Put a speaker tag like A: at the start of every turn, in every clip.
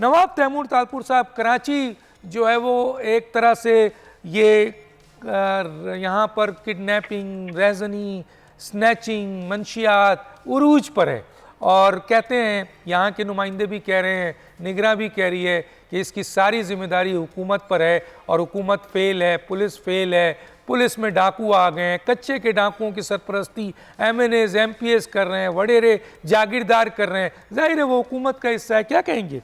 A: नवाब तैमूर तालपुर साहब, कराची जो है वो एक तरह से ये यहाँ पर किडनैपिंग, रेजनी, स्नैचिंग, मंशियात उरूज पर है और कहते हैं, यहाँ के नुमाइंदे भी कह रहे हैं, निगरां भी कह रही है कि इसकी सारी जिम्मेदारी हुकूमत पर है और हुकूमत फेल है, पुलिस फेल है, पुलिस में डाकू आ गए हैं, कच्चे के डाकुओं की सरपरस्ती MNAs MPs कर रहे हैं, वडेरे जागीरदार कर रहे हैं, जाहिर है वो हुकूमत का हिस्सा है। क्या कहेंगे?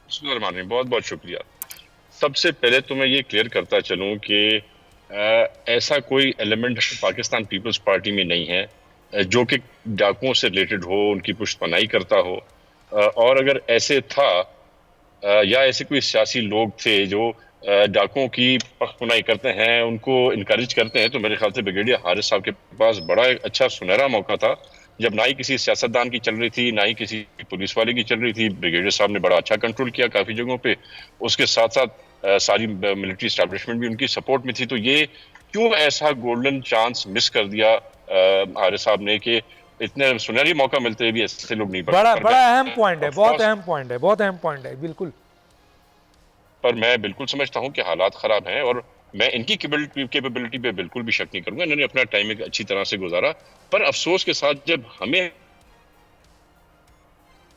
B: बहुत बहुत शुक्रिया। सबसे पहले तो मैं ये क्लियर करता चलूं कि ऐसा कोई एलिमेंट पाकिस्तान पीपल्स पार्टी में नहीं है जो कि डाकुओं से रिलेटेड हो, उनकी पुष्टपनाही करता हो। और अगर ऐसे था या ऐसे कोई सियासी लोग थे जो डाकुओं की पुष्टपनाही करते हैं, उनको इनकरेज करते हैं, तो मेरे ख्याल से ब्रिगेडियर हारिस साहब के पास बड़ा अच्छा सुनहरा मौका था, जब ना ही किसी सियासतदान की चल रही थी, ना ही किसी पुलिस वाले की चल रही थी। ब्रिगेडियर साहब ने बड़ा अच्छा कंट्रोल किया काफी जगहों पे। उसके साथ साथ सारी मिलिट्री एस्टैब्लिशमेंट भी उनकी सपोर्ट में थी। तो ये क्यों ऐसा गोल्डन चांस मिस कर दिया हारिस साहब ने कि इतने सुनहरी मौका मिलते भी ऐसे लोग नहीं
A: बड़ा अहम पॉइंट है, बहुत अहम पॉइंट है, बहुत अहम पॉइंट है, बिल्कुल।
B: पर मैं बिल्कुल समझता हूं कि हालात खराब हैं और मैं इनकी कैपेबिलिटी पे बिल्कुल भी शक नहीं करूंगा। इन्होंने अपना टाइम एक अच्छी तरह से गुजारा, पर अफसोस के साथ जब हमें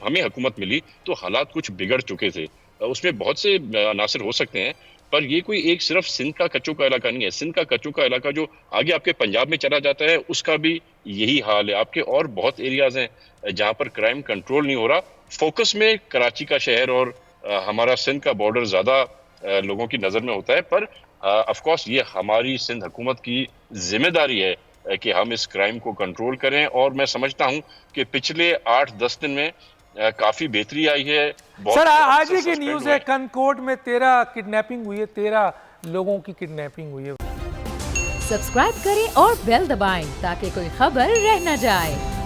B: हुकूमत मिली तो हालात कुछ बिगड़ चुके थे। उसमें बहुत से अनासर हो सकते हैं, पर ये कोई एक सिर्फ सिंध का कच्चों का इलाका नहीं है। सिंध का कच्चों का इलाका जो आगे आपके पंजाब में चला जाता है, उसका भी यही हाल है। आपके और बहुत एरियाज हैं जहां पर क्राइम कंट्रोल नहीं हो रहा। फोकस में कराची का शहर और हमारा सिंध का बॉर्डर ज्यादा लोगों की नजर में होता है, पर ऑफ कोर्स ये हमारी सिंध हुकूमत की जिम्मेदारी है कि हम इस क्राइम को कंट्रोल करें। और मैं समझता हूं कि पिछले 8-10 दिन में काफी बेहतरी आई है।
A: सर, आज ही की न्यूज है, कनकोट में 13 किडनैपिंग हुई है, 13 लोगों की किडनैपिंग हुई है।
C: सब्सक्राइब करें और बेल दबाएं ताकि कोई खबर रह न जाए।